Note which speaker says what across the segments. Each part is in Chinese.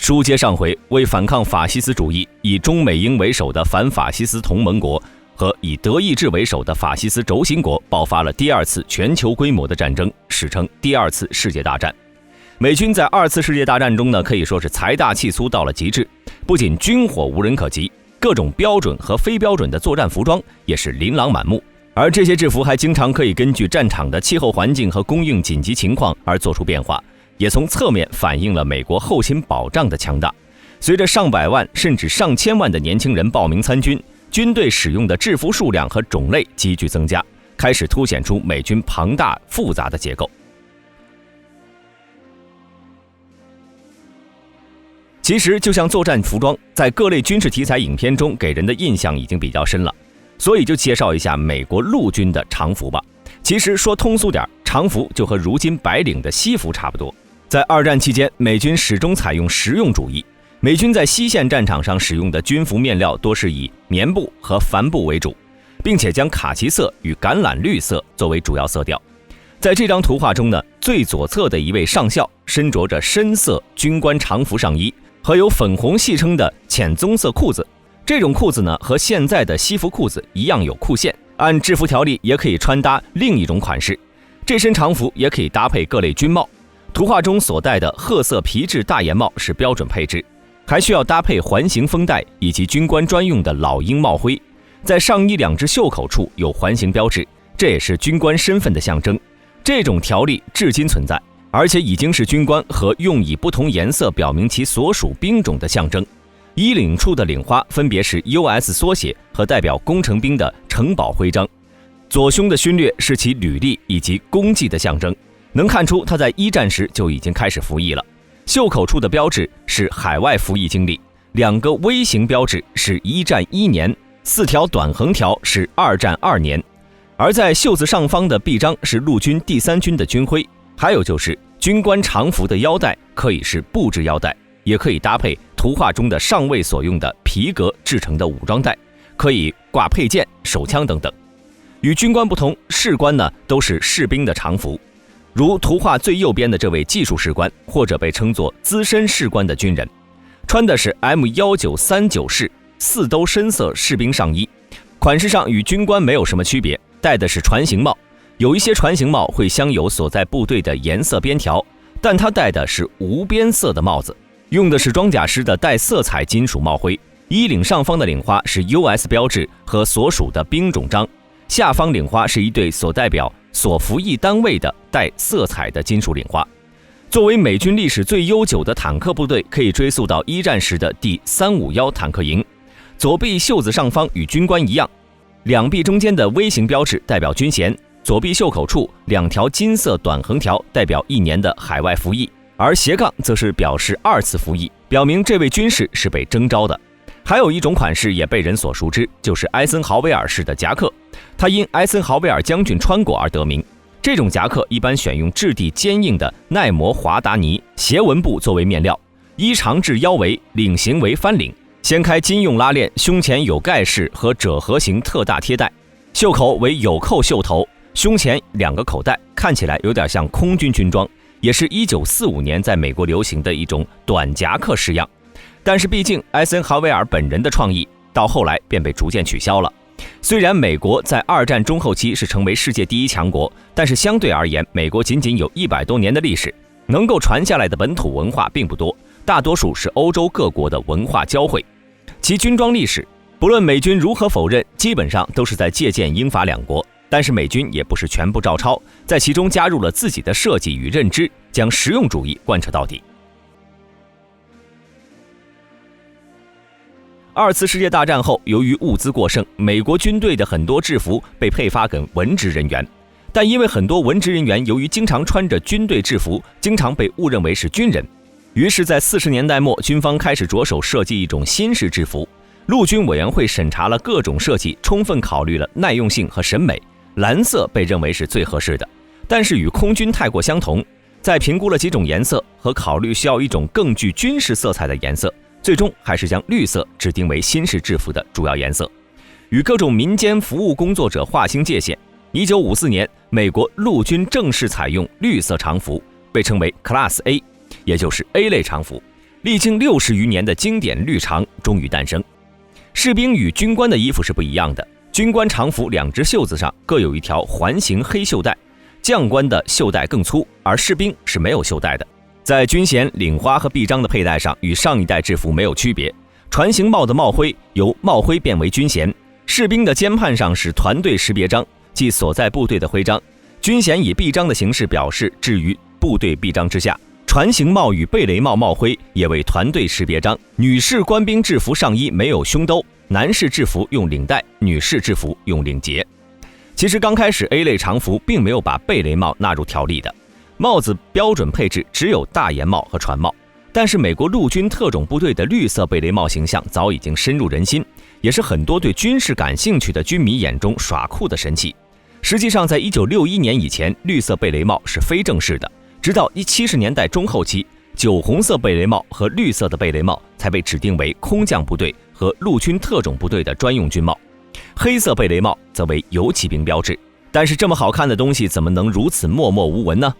Speaker 1: 书接上回，为反抗法西斯主义，以中美英为首的反法西斯同盟国和以德意志为首的法西斯轴心国爆发了第二次全球规模的战争，史称第二次世界大战。美军在二次世界大战中呢，可以说是财大气粗到了极致，不仅军火无人可及，各种标准和非标准的作战服装也是琳琅满目，而这些制服还经常可以根据战场的气候环境和供应紧急情况而做出变化，也从侧面反映了美国后勤保障的强大。随着上百万甚至上千万的年轻人报名参军，军队使用的制服数量和种类急剧增加，开始凸显出美军庞大复杂的结构。其实就像作战服装，在各类军事题材影片中给人的印象已经比较深了，所以就介绍一下美国陆军的常服吧。其实说通俗点，常服就和如今白领的西服差不多。在二战期间，美军始终采用实用主义，美军在西线战场上使用的军服面料多是以棉布和帆布为主，并且将卡其色与橄榄绿色作为主要色调。在这张图画中呢，最左侧的一位上校身着着深色军官常服上衣和有粉红戏称的浅棕色裤子，这种裤子呢和现在的西服裤子一样有裤线，按制服条例也可以穿搭另一种款式。这身常服也可以搭配各类军帽，图画中所戴的褐色皮质大檐帽是标准配置，还需要搭配环形风带以及军官专用的老鹰帽徽，在上衣两只袖口处有环形标志，这也是军官身份的象征。这种条例至今存在，而且已经是军官和用以不同颜色表明其所属兵种的象征。衣领处的领花分别是 US 缩写和代表工程兵的城堡徽章，左胸的勋略是其履历以及功绩的象征，能看出他在一战时就已经开始服役了。袖口处的标志是海外服役经历，两个 V 型标志是一战1年，4条短横条是二战2年，而在袖子上方的臂章是陆军第3军的军徽。还有就是军官常服的腰带可以是布制腰带，也可以搭配图画中的上尉所用的皮革制成的武装带，可以挂佩剑、手枪等等。与军官不同，士官呢都是士兵的常服，如图画最右边的这位技术士官，或者被称作资深士官的军人，穿的是 M1939 式4兜深色士兵上衣，款式上与军官没有什么区别，戴的是船形帽。有一些船形帽会镶有所在部队的颜色边条，但他戴的是无边色的帽子，用的是装甲师的带色彩金属帽徽。衣领上方的领花是 US 标志和所属的兵种章，下方领花是一对所代表所服役单位的带色彩的金属领花。作为美军历史最悠久的坦克部队，可以追溯到一战时的第351坦克营。左臂袖子上方与军官一样，两臂中间的 V 型标志代表军衔，左臂袖口处2条金色短横条代表1年的海外服役，而斜杠则是表示2次服役，表明这位军士是被征召的。还有一种款式也被人所熟知，就是艾森豪威尔式的夹克，它因艾森豪威尔将军穿过而得名。这种夹克一般选用质地坚硬的耐磨华达尼斜纹布作为面料，衣长至腰围，领型为翻领，掀开金用拉链，胸前有盖式和褶合型特大贴带，袖口为有扣袖头，胸前2个口袋，看起来有点像空军军装，也是1945年在美国流行的一种短夹克式样。但是毕竟艾森豪威尔本人的创意到后来便被逐渐取消了。虽然美国在二战中后期是成为世界第1强国，但是相对而言，美国仅仅有100多年的历史，能够传下来的本土文化并不多，大多数是欧洲各国的文化交汇。其军装历史，不论美军如何否认，基本上都是在借鉴英法两国，但是美军也不是全部照抄，在其中加入了自己的设计与认知，将实用主义贯彻到底。二次世界大战后，由于物资过剩，美国军队的很多制服被配发给文职人员，但因为很多文职人员由于经常穿着军队制服，经常被误认为是军人，于是在40年代末，军方开始着手设计一种新式制服。陆军委员会审查了各种设计，充分考虑了耐用性和审美，蓝色被认为是最合适的，但是与空军太过相同，在评估了几种颜色和考虑需要一种更具军事色彩的颜色，最终还是将绿色指定为新式制服的主要颜色，与各种民间服务工作者划清界限。1954年，美国陆军正式采用绿色常服，被称为 Class A， 也就是 A 类常服。历经60余年的经典绿长终于诞生。士兵与军官的衣服是不一样的，军官常服2只袖子上各有一条环形黑袖带，将官的袖带更粗，而士兵是没有袖带的。在军衔、领花和臂章的佩戴上与上一代制服没有区别。船形帽的帽徽由帽徽变为军衔，士兵的肩畔上是团队识别章，即所在部队的徽章。军衔以臂章的形式表示，置于部队臂章之下。船形帽与贝雷帽帽徽也为团队识别章。女士官兵制服上衣没有胸兜，男士制服用领带，女士制服用领结。其实刚开始 A 类常服并没有把贝雷帽纳入条例的，帽子标准配置只有大檐帽和船帽。但是美国陆军特种部队的绿色贝雷帽形象早已经深入人心，也是很多对军事感兴趣的军迷眼中耍酷的神器。实际上在1961年以前，绿色贝雷帽是非正式的，直到70年代中后期，酒红色贝雷帽和绿色的贝雷帽才被指定为空降部队和陆军特种部队的专用军帽，黑色贝雷帽则为游骑兵标志。但是这么好看的东西怎么能如此默默无闻呢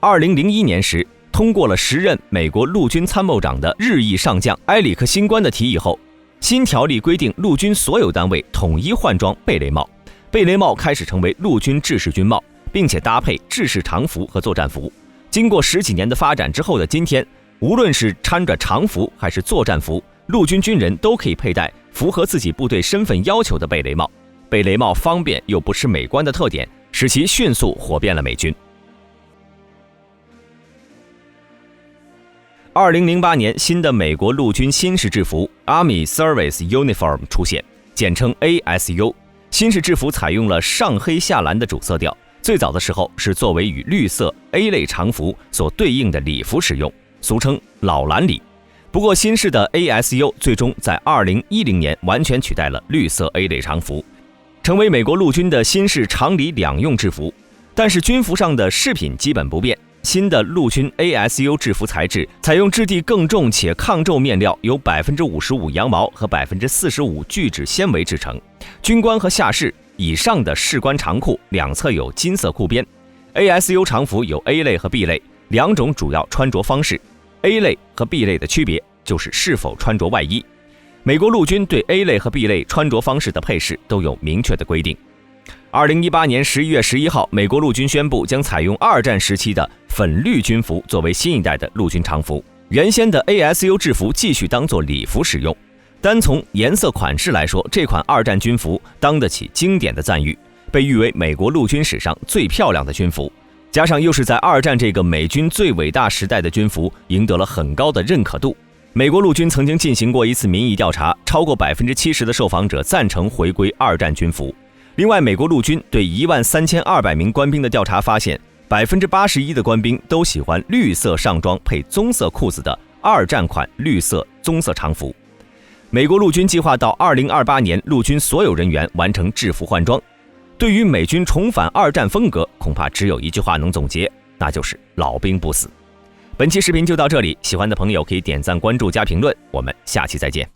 Speaker 1: ？2001年时通过了时任美国陆军参谋长的日裔上将埃里克辛官的提议后，新条例规定陆军所有单位统一换装贝雷帽，贝雷帽开始成为陆军制式军帽，并且搭配制式常服和作战服。经过10几年的发展之后的今天，无论是穿着常服还是作战服，陆军军人都可以佩戴符合自己部队身份要求的贝雷帽。贝雷帽方便又不失美观的特点，使其迅速火遍了美军。2008年，新的美国陆军新式制服 Army Service Uniform 出现，简称 ASU。新式制服采用了上黑下蓝的主色调，最早的时候是作为与绿色 A 类常服所对应的礼服使用，俗称老蓝礼。不过新式的 ASU 最终在2010年完全取代了绿色 A 类常服，成为美国陆军的新式常礼两用制服。但是军服上的饰品基本不变，新的陆军 ASU 制服材质采用质地更重且抗皱面料，由 55% 羊毛和 45% 聚酯纤维制成。军官和下士以上的士官长裤两侧有金色裤边。ASU 常服有 A 类和 B 类两种主要穿着方式， A 类和 B 类的区别就是是否穿着外衣。美国陆军对 A 类和 B 类穿着方式的配饰都有明确的规定。2018年11月11号，美国陆军宣布将采用2战时期的粉绿军服作为新一代的陆军常服，原先的 ASU 制服继续当作礼服使用。单从颜色款式来说，这款2战军服当得起经典的赞誉，被誉为美国陆军史上最漂亮的军服。加上又是在2战这个美军最伟大时代的军服，赢得了很高的认可度。美国陆军曾经进行过一次民意调查，超过 70% 的受访者赞成回归2战军服。另外，美国陆军对13200名官兵的调查发现， 81% 的官兵都喜欢绿色上装配棕色裤子的2战款绿色棕色常服。美国陆军计划到2028年陆军所有人员完成制服换装。对于美军重返2战风格，恐怕只有一句话能总结，那就是老兵不死。本期视频就到这里，喜欢的朋友可以点赞、关注、加评论，我们下期再见。